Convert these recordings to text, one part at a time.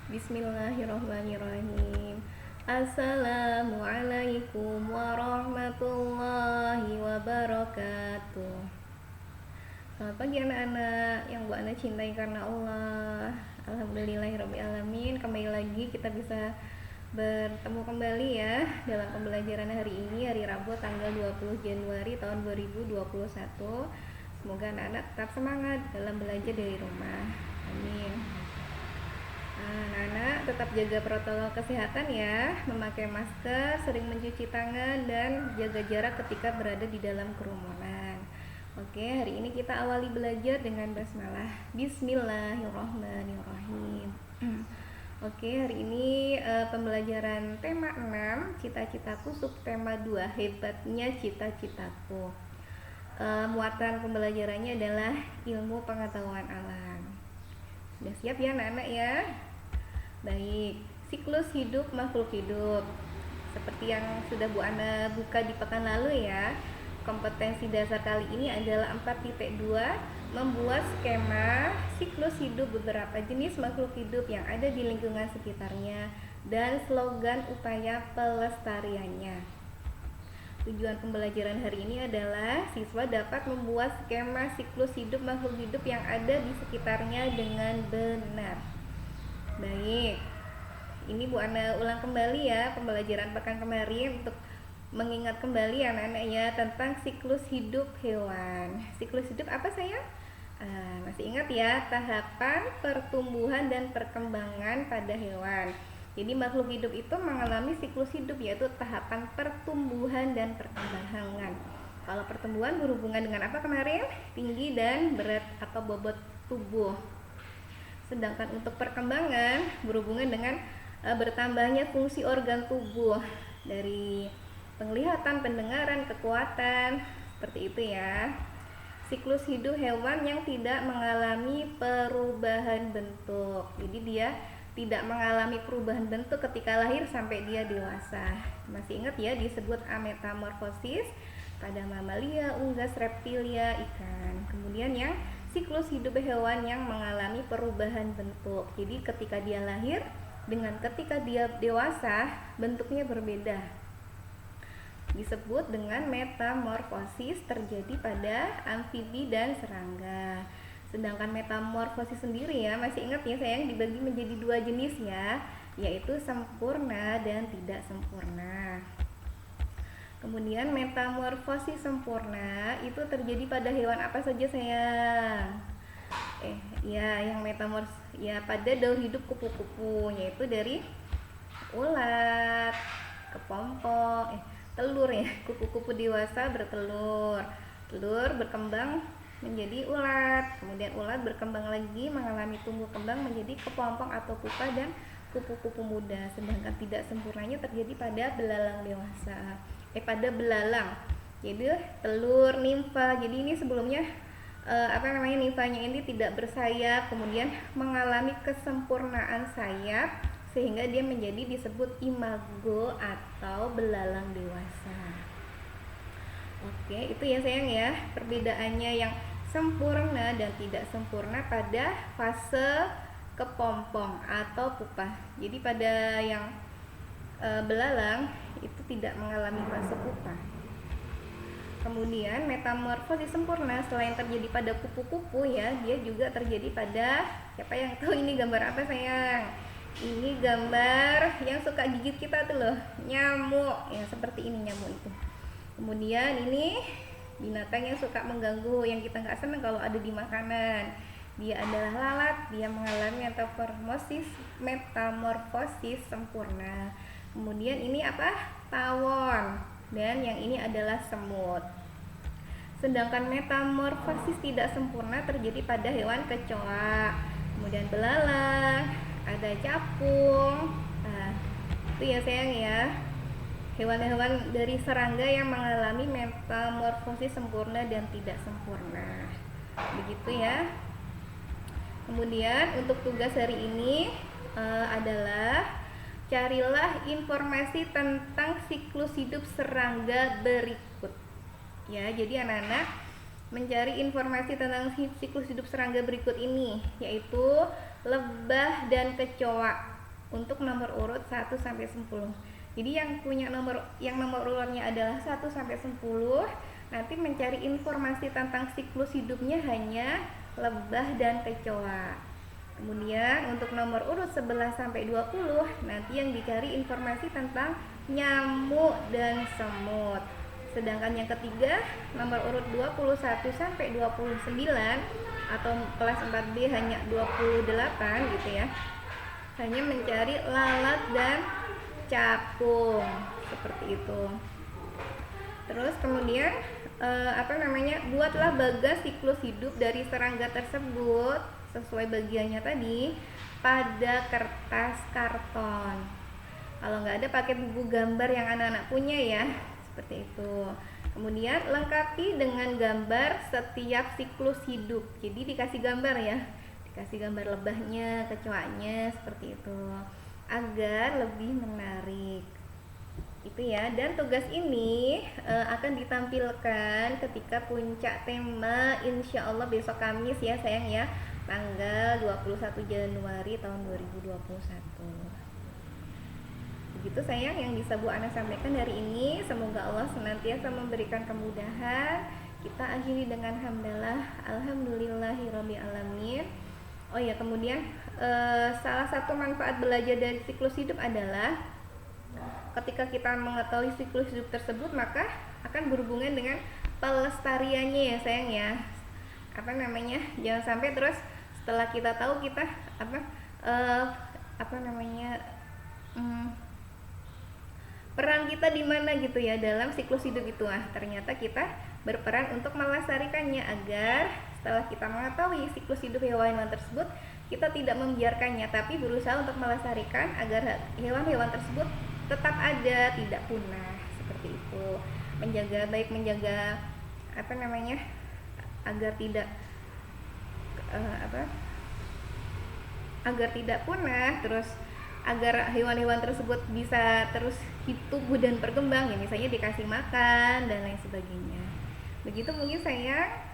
Bismillahirrahmanirrahim. Assalamualaikum warahmatullahi wabarakatuh. Selamat pagi anak-anak yang Bu Ana cintai karena Allah. Alhamdulillahirrahmanirrahim. Kembali lagi kita bisa bertemu kembali ya dalam pembelajaran hari ini, hari Rabu tanggal 20 Januari tahun 2021. Semoga anak-anak tetap semangat dalam belajar dari rumah. Amin. Anak-anak tetap jaga protokol kesehatan ya, memakai masker, sering mencuci tangan, dan jaga jarak ketika berada di dalam kerumunan. Oke, hari ini kita awali belajar dengan basmalah. Bismillahirrahmanirrahim. Oke, hari ini pembelajaran tema 6, cita-citaku, subtema 2, hebatnya cita-citaku. Muatan pembelajarannya adalah ilmu pengetahuan alam. Sudah siap ya anak-anak ya? Baik, siklus hidup makhluk hidup. Seperti yang sudah Bu Ana buka di pekan lalu ya, kompetensi dasar kali ini adalah 4.2, membuat skema siklus hidup beberapa jenis makhluk hidup yang ada di lingkungan sekitarnya dan slogan upaya pelestariannya. Tujuan pembelajaran hari ini adalah siswa dapat membuat skema siklus hidup makhluk hidup yang ada di sekitarnya dengan benar. Baik, ini Bu Ana ulang kembali ya pembelajaran pekan kemarin untuk mengingat kembali anak-anak ya tentang siklus hidup hewan. Siklus hidup apa sayang? Masih ingat ya, tahapan pertumbuhan dan perkembangan pada hewan. Jadi makhluk hidup itu mengalami siklus hidup, yaitu tahapan pertumbuhan dan perkembangan. Kalau pertumbuhan berhubungan dengan apa kemarin? Tinggi dan berat atau bobot tubuh. Sedangkan untuk perkembangan berhubungan dengan bertambahnya fungsi organ tubuh dari penglihatan, pendengaran, kekuatan, seperti itu ya. Siklus hidup hewan yang tidak mengalami perubahan bentuk. Jadi dia tidak mengalami perubahan bentuk ketika lahir sampai dia dewasa. Masih ingat ya, disebut ametamorfosis pada mamalia, unggas, reptilia, ikan. Kemudian yang siklus hidup hewan yang mengalami perubahan bentuk. Jadi ketika dia lahir dengan ketika dia dewasa bentuknya berbeda. Disebut dengan metamorfosis, terjadi pada amfibi dan serangga. Sedangkan metamorfosis sendiri ya, masih ingat ya sayang, dibagi menjadi dua jenis ya, yaitu sempurna dan tidak sempurna. Kemudian metamorfosis sempurna itu terjadi pada hewan apa saja sayang? Yang metamorfosis ya pada daur hidup kupu-kupu, yaitu dari ulat, kepompong, telur ya. Kupu-kupu dewasa bertelur, telur berkembang menjadi ulat, kemudian ulat berkembang lagi mengalami tumbuh kembang menjadi kepompong atau pupa dan kupu-kupu muda. Sedangkan tidak sempurnanya terjadi pada belalang dewasa. Pada belalang. Jadi telur nimfa. Jadi ini sebelumnya nimfanya ini tidak bersayap, kemudian mengalami kesempurnaan sayap sehingga dia menjadi disebut imago atau belalang dewasa. Oke, itu ya sayang ya, perbedaannya yang sempurna dan tidak sempurna pada fase kepompong atau pupa. Jadi pada yang belalang itu tidak mengalami fase pupa. Kemudian metamorfosis sempurna selain terjadi pada kupu-kupu ya, dia juga terjadi pada, siapa yang tahu ini gambar apa sayang? Ini gambar yang suka gigit kita tuh loh, nyamuk ya, seperti ini nyamuk itu. Kemudian ini binatang yang suka mengganggu, yang kita nggak senang kalau ada di makanan. Dia adalah lalat, dia mengalami metamorfosis sempurna. Kemudian ini apa? Tawon. Dan yang ini adalah semut. Sedangkan metamorfosis tidak sempurna terjadi pada hewan kecoa, kemudian belalang, ada capung. Itu ya sayang ya, hewan-hewan dari serangga yang mengalami metamorfosis sempurna dan tidak sempurna. Begitu ya. Kemudian untuk tugas hari ini adalah carilah informasi tentang siklus hidup serangga berikut. Ya, jadi anak-anak mencari informasi tentang siklus hidup serangga berikut ini, yaitu lebah dan kecoa. untuk nomor urut 1 sampai 10. Jadi yang punya nomor urutnya adalah 1 sampai 10 nanti mencari informasi tentang siklus hidupnya hanya lebah dan kecoa. Kemudian untuk nomor urut 11 sampai 20 nanti yang dicari informasi tentang nyamuk dan semut. Sedangkan yang ketiga, nomor urut 21 sampai 29 atau kelas 4B hanya 28 gitu ya. Hanya mencari lalat dan capung seperti itu. Terus kemudian buatlah bagas siklus hidup dari serangga tersebut sesuai bagiannya tadi pada kertas karton. Kalau nggak ada pakai buku gambar yang anak-anak punya ya, seperti itu. Kemudian lengkapi dengan gambar setiap siklus hidup. Jadi dikasih gambar ya, dikasih gambar lebahnya, kecoanya seperti itu agar lebih menarik. Itu ya, dan tugas ini akan ditampilkan ketika puncak tema insya Allah besok Kamis ya sayang ya, tanggal 21 Januari tahun 2021. Begitu sayang yang bisa Bu Ana sampaikan hari ini. Semoga Allah senantiasa memberikan kemudahan. Kita akhiri dengan hamdalah, alhamdulillahirabbil alamin. Oh ya, kemudian salah satu manfaat belajar dari siklus hidup adalah ketika kita mengetahui siklus hidup tersebut maka akan berhubungan dengan pelestariannya ya sayang ya. Jangan sampai terus setelah kita tahu kita peran kita di mana gitu ya dalam siklus hidup itu. Ternyata kita berperan untuk melestarikannya agar setelah kita mengetahui siklus hidup hewan-hewan tersebut, kita tidak membiarkannya tapi berusaha untuk melestarikan agar hewan-hewan tersebut tetap ada, tidak punah seperti itu. Menjaga agar tidak punah, terus agar hewan-hewan tersebut bisa terus tumbuh dan berkembang ya, misalnya dikasih makan dan lain sebagainya. Begitu mungkin saya.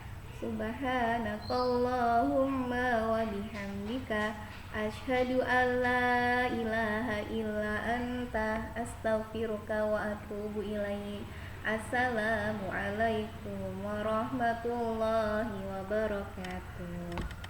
Subhanakallahumma wa bihamdika asyhadu an la ilaha illa anta astaghfiruka wa atubu ilaik. Assalamualaikum warahmatullahi wabarakatuh.